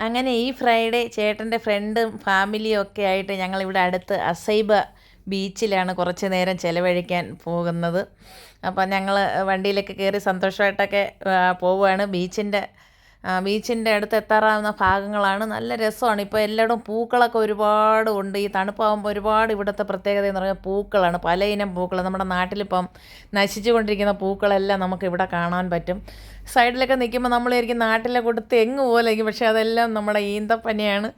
അങ്ങനെ ഈ ഫ്രൈഡേ ചേട്ടൻ്റെ ഫ്രണ്ടും ഫാമിലിയും ഒക്കെ ആയിട്ട് ഞങ്ങളിവിടെ അടുത്ത് അസൈബ ബീച്ചിലാണ് കുറച്ച് നേരം ചിലവഴിക്കാൻ പോകുന്നത്. അപ്പം ഞങ്ങൾ വണ്ടിയിലൊക്കെ കയറി സന്തോഷമായിട്ടൊക്കെ പോവുകയാണ്. ബീച്ചിൻ്റെ അടുത്ത് എത്താറാവുന്ന ഭാഗങ്ങളാണ്. നല്ല രസമാണ്. ഇപ്പോൾ എല്ലായിടും പൂക്കളൊക്കെ ഒരുപാട് ഉണ്ട്. ഈ തണുപ്പാകുമ്പോൾ ഒരുപാട് ഇവിടുത്തെ പ്രത്യേകത എന്ന് പറഞ്ഞാൽ പൂക്കളാണ്. പലയിനം പൂക്കൾ നമ്മുടെ നാട്ടിലിപ്പം നശിച്ചു കൊണ്ടിരിക്കുന്ന പൂക്കളെല്ലാം നമുക്ക് ഇവിടെ കാണാൻ പറ്റും. സൈഡിലൊക്കെ നിൽക്കുമ്പോൾ നമ്മൾ വിചാരിക്കും നാട്ടിലെ കൂട്ട് തെങ്ങ് പോലെയൊക്കെ, പക്ഷേ അതെല്ലാം നമ്മുടെ ഈന്തപ്പനയാണ്.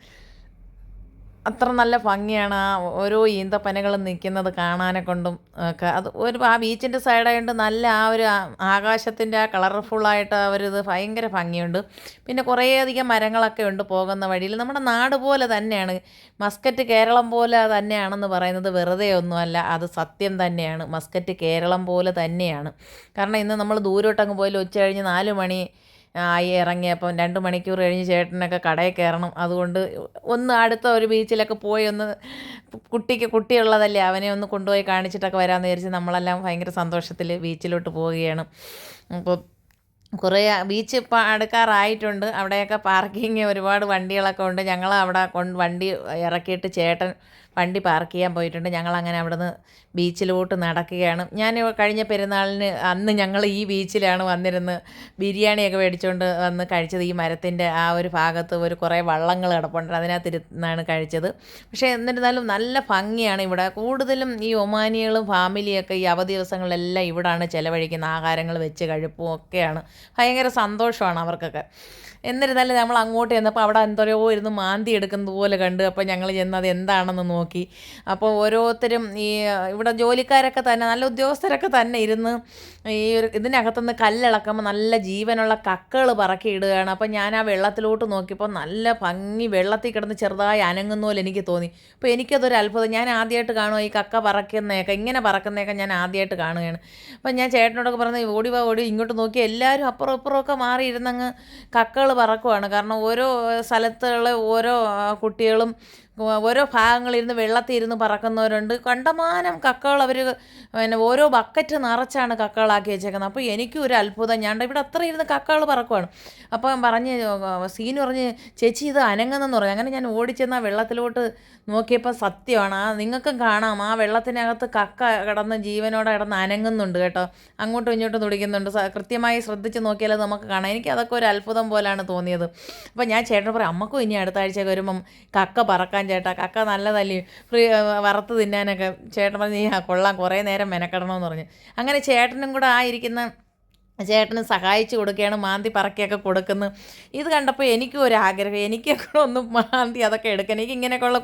അത്ര നല്ല ഭംഗിയാണ് ആ ഓരോ ഈന്തപ്പനകളും നിൽക്കുന്നത് കാണാനെ കൊണ്ടും ഒക്കെ. അത് ആ ബീച്ചിൻ്റെ സൈഡായതുകൊണ്ട് നല്ല ആ ഒരു ആകാശത്തിൻ്റെ ആ കളർഫുള്ളായിട്ട് ആ ഒരു ഇത് ഭയങ്കര ഭംഗിയുണ്ട്. പിന്നെ കുറേയധികം മരങ്ങളൊക്കെ ഉണ്ട് പോകുന്ന വഴിയിൽ. നമ്മുടെ നാട് പോലെ തന്നെയാണ്. മസ്കറ്റ് കേരളം പോലെ തന്നെയാണെന്ന് പറയുന്നത് വെറുതെ ഒന്നുമല്ല, അത് സത്യം തന്നെയാണ്. മസ്കറ്റ് കേരളം പോലെ തന്നെയാണ്. കാരണം ഇന്ന് നമ്മൾ ദൂരോട്ടങ്ങ് പോയാലും ഉച്ച കഴിഞ്ഞ് 4 മണി ആയി ഇറങ്ങിയപ്പം 2 മണിക്കൂർ കഴിഞ്ഞ് ചേട്ടനൊക്കെ കടയിൽ കയറണം. അതുകൊണ്ട് ഒന്ന് അടുത്ത ഒരു ബീച്ചിലൊക്കെ പോയി ഒന്ന് കുട്ടിയുള്ളതല്ലേ, അവനെ ഒന്ന് കൊണ്ടുപോയി കാണിച്ചിട്ടൊക്കെ വരാമെന്ന് വിചാരിച്ച് നമ്മളെല്ലാം ഭയങ്കര സന്തോഷത്തിൽ ബീച്ചിലോട്ട് പോവുകയാണ്. അപ്പോൾ കുറേ ബീച്ച് ഇപ്പം അടുക്കാറായിട്ടുണ്ട്. അവിടെയൊക്കെ പാർക്കിങ് ഒരുപാട് വണ്ടികളൊക്കെ ഉണ്ട്. ഞങ്ങൾ അവിടെ വണ്ടി ഇറക്കിയിട്ട് ചേട്ടൻ വണ്ടി പാർക്ക് ചെയ്യാൻ പോയിട്ടുണ്ട്. ഞങ്ങളങ്ങനെ അവിടെ നിന്ന് ബീച്ചിലോട്ട് നടക്കുകയാണ്. ഞാൻ കഴിഞ്ഞ പെരുന്നാളിന് അന്ന് ഞങ്ങൾ ഈ ബീച്ചിലാണ് വന്നിരുന്ന് ബിരിയാണിയൊക്കെ മേടിച്ചുകൊണ്ട് വന്ന് കഴിച്ചത്. ഈ മരത്തിൻ്റെ ആ ഒരു ഭാഗത്ത് കുറേ വള്ളങ്ങൾ കിടപ്പുണ്ട്, അതിനകത്തിരുന്നാണ് കഴിച്ചത്. പക്ഷേ എന്നിരുന്നാലും നല്ല ഭംഗിയാണ് ഇവിടെ. കൂടുതലും ഈ ഒമാനികളും ഫാമിലിയൊക്കെ ഈ അവധി ദിവസങ്ങളിലെല്ലാം ഇവിടാണ് ചിലവഴിക്കുന്ന. ആഹാരങ്ങൾ വെച്ച് കഴിപ്പും ഒക്കെയാണ്. ഭയങ്കര സന്തോഷമാണ് അവർക്കൊക്കെ. എന്നിരുന്നാലും നമ്മൾ അങ്ങോട്ട് ചെന്നപ്പോൾ അവിടെ എന്തോരോ ഇരുന്ന് മാന്തി എടുക്കുന്നത് പോലെ കണ്ട്. അപ്പോൾ ഞങ്ങൾ ചെന്ന് അത് എന്താണെന്ന് നോക്കി. അപ്പോൾ ഓരോരുത്തരും ഇവിടെ ജോലിക്കാരൊക്കെ തന്നെ, നല്ല ഉദ്യോഗസ്ഥരൊക്കെ തന്നെ ഇരുന്ന് ഇതിനകത്തുനിന്ന് കല്ലിളക്കുമ്പോൾ നല്ല ജീവനുള്ള കക്കകൾ പറക്കി ഇടുകയാണ്. അപ്പോൾ ഞാൻ ആ വെള്ളത്തിലോട്ട് നോക്കിയപ്പോൾ നല്ല ഭംഗി, വെള്ളത്തിൽ കിടന്ന് ചെറുതായി അനങ്ങുന്ന പോലെ എനിക്ക് തോന്നി. അപ്പോൾ എനിക്കതൊരു അത്ഭുതം. ഞാൻ ആദ്യമായിട്ട് കാണുക ഈ കക്ക പറക്കുന്നതൊക്കെ, ഇങ്ങനെ പറക്കുന്നതൊക്കെ ഞാൻ ആദ്യമായിട്ട് കാണുകയാണ്. അപ്പം ഞാൻ ചേട്ടനോടൊക്കെ പറഞ്ഞ് ഓടി ഇങ്ങോട്ട് നോക്കി. എല്ലാവരും അപ്പുറം ഇപ്പുറമൊക്കെ മാറി ഇരുന്നങ്ങ് കക്കകൾ പറക്കുവാണ്. കാരണം ഓരോ സ്ഥലത്തുള്ള ഓരോ കുട്ടികളും ഓരോ ഭാഗങ്ങളിരുന്ന് വെള്ളത്തിൽ ഇരുന്ന് പറക്കുന്നവരുണ്ട്. കണ്ടമാനം കക്കകൾ അവർ ഓരോ ബക്കറ്റ് നിറച്ചാണ് കക്കകളാക്കി വെച്ചേക്കുന്നത്. അപ്പോൾ എനിക്കും ഒരു അത്ഭുതം. ഞാൻ ഇവിടെ അത്ര ഇരുന്ന് കക്കകൾ പറക്കുവാണ്. അപ്പം സീന് പറഞ്ഞ് ചേച്ചി ഇത് അനങ്ങുന്നെന്ന് പറഞ്ഞു. അങ്ങനെ ഞാൻ ഓടിച്ചെന്ന് ആ വെള്ളത്തിലോട്ട് നോക്കിയപ്പോൾ സത്യമാണ്. നിങ്ങൾക്കും കാണാം ആ വെള്ളത്തിനകത്ത് കക്ക കിടന്ന് ജീവനോടെ കിടന്ന് അനങ്ങുന്നുണ്ട് കേട്ടോ. അങ്ങോട്ടും ഇങ്ങോട്ടും തുടിക്കുന്നുണ്ട്. കൃത്യമായി ശ്രദ്ധിച്ച് നോക്കിയാൽ നമുക്ക് കാണാം. എനിക്ക് അതൊക്കെ ഒരു അത്ഭുതം പോലെയാണ് തോന്നിയത്. അപ്പോൾ ഞാൻ ചേട്ടനോട് പറയും, അമ്മക്കും ഇനി അടുത്ത ആഴ്ച വരുമ്പം കക്ക പറക്കാൻ ചേട്ടാ, കക്ക നല്ലതല്ലേ വറുത്ത് തിന്നാനൊക്കെ. ചേട്ടൻ പറഞ്ഞ് കൊള്ളാം, കുറേ നേരം മെനക്കെടണമെന്ന് പറഞ്ഞു. അങ്ങനെ ചേട്ടനും കൂടെ ചേട്ടന് സഹായിച്ചു കൊടുക്കുകയാണ്, മാന്തി പറക്കിയൊക്കെ കൊടുക്കുന്നു. ഇത് കണ്ടപ്പോൾ എനിക്കും ഒരു ആഗ്രഹം, എനിക്കൊക്കെ ഒന്ന് മാന്തി അതൊക്കെ എടുക്കാൻ. എനിക്ക് ഇങ്ങനെയൊക്കെയുള്ള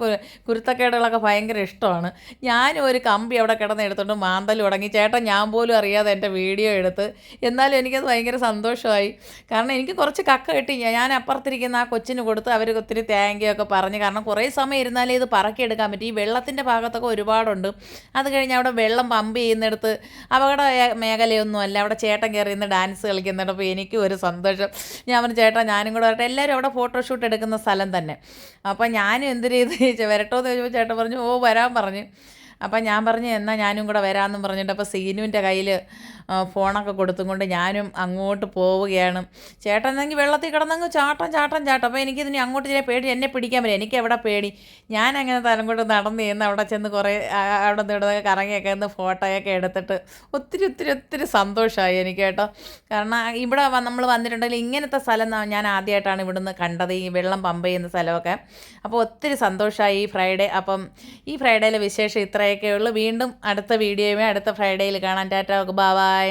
കുരുത്തക്കേടുകളൊക്കെ ഭയങ്കര ഇഷ്ടമാണ്. ഞാനും ഒരു കമ്പി അവിടെ കിടന്ന് എടുത്തുകൊണ്ട് മാന്തൽ തുടങ്ങി. ചേട്ടൻ ഞാൻ പോലും അറിയാതെ എൻ്റെ വീഡിയോ എടുത്ത്. എന്നാലും എനിക്കത് ഭയങ്കര സന്തോഷമായി. കാരണം എനിക്ക് കുറച്ച് കക്ക കിട്ടി. ഞാൻ അപ്പുറത്തിരിക്കുന്ന ആ കൊച്ചിന് കൊടുത്ത് അവർ ഒത്തിരി താങ്ക് യു ഒക്കെ പറഞ്ഞ്. കാരണം കുറേ സമയം ഇരുന്നാലേ ഇത് പറക്കിയെടുക്കാൻ പറ്റും. ഈ വെള്ളത്തിൻ്റെ ഭാഗത്തൊക്കെ ഒരുപാടുണ്ട്. അത് കഴിഞ്ഞ് അവിടെ വെള്ളം പമ്പ് ചെയ്യുന്നിടത്ത് അപകട മേഖലയൊന്നും അല്ല. അവിടെ ചേട്ടൻ കയറി ഡാൻസ് കളിക്കുന്നുണ്ട്. അപ്പോൾ എനിക്കും ഒരു സന്തോഷം. ഞാൻ പറഞ്ഞു ചേട്ടാ ഞാനും കൂടെ വരട്ടെ. എല്ലാവരും അവിടെ ഫോട്ടോഷൂട്ട് എടുക്കുന്ന സ്ഥലം തന്നെ. അപ്പോൾ ഞാനും എന്തൊരു ചെയ്ത് വരട്ടോ എന്ന് ചോദിച്ചപ്പോൾ ചേട്ടൻ പറഞ്ഞു ഓ വരാൻ പറഞ്ഞു. അപ്പം ഞാൻ പറഞ്ഞു എന്നാൽ ഞാനും കൂടെ വരാമെന്നും പറഞ്ഞിട്ട് അപ്പോൾ സീനുവിൻ്റെ കയ്യിൽ ഫോണൊക്കെ കൊടുത്തും കൊണ്ട് ഞാനും അങ്ങോട്ട് പോവുകയാണ്. ചേട്ടൻ എന്നെങ്കിൽ വെള്ളത്തിൽ കിടന്നങ്ങ് ചാട്ടം. അപ്പോൾ എനിക്കിതിനി അങ്ങോട്ട് ചെറിയ പേടി, എന്നെ പിടിക്കാൻ പറ്റും. എനിക്ക് എവിടെ പേടി. ഞാനങ്ങനെ തലം കൊണ്ട് നടന്ന് ചെന്ന് അവിടെ ചെന്ന് കുറേ അവിടെ നിന്ന് ഇവിടെ കറങ്ങിയൊക്കെ ഒന്ന് ഫോട്ടോയൊക്കെ എടുത്തിട്ട് ഒത്തിരി സന്തോഷമായി എനിക്ക് കേട്ടോ. കാരണം ഇവിടെ നമ്മൾ വന്നിട്ടുണ്ടെങ്കിൽ ഇങ്ങനത്തെ സ്ഥലം ഞാൻ ആദ്യമായിട്ടാണ് ഇവിടുന്ന് കണ്ടത്, ഈ വെള്ളം പമ്പ് ചെയ്യുന്ന സ്ഥലമൊക്കെ. അപ്പോൾ ഒത്തിരി സന്തോഷമായി ഈ ഫ്രൈഡേ. അപ്പം ഈ ഫ്രൈഡേയിലെ വിശേഷം ഇത്രയൊക്കെ ഉള്ളൂ. വീണ്ടും അടുത്ത വീഡിയോയുമേ അടുത്ത ഫ്രൈഡേയിൽ കാണാം. ടാറ്റാ, ബൈ.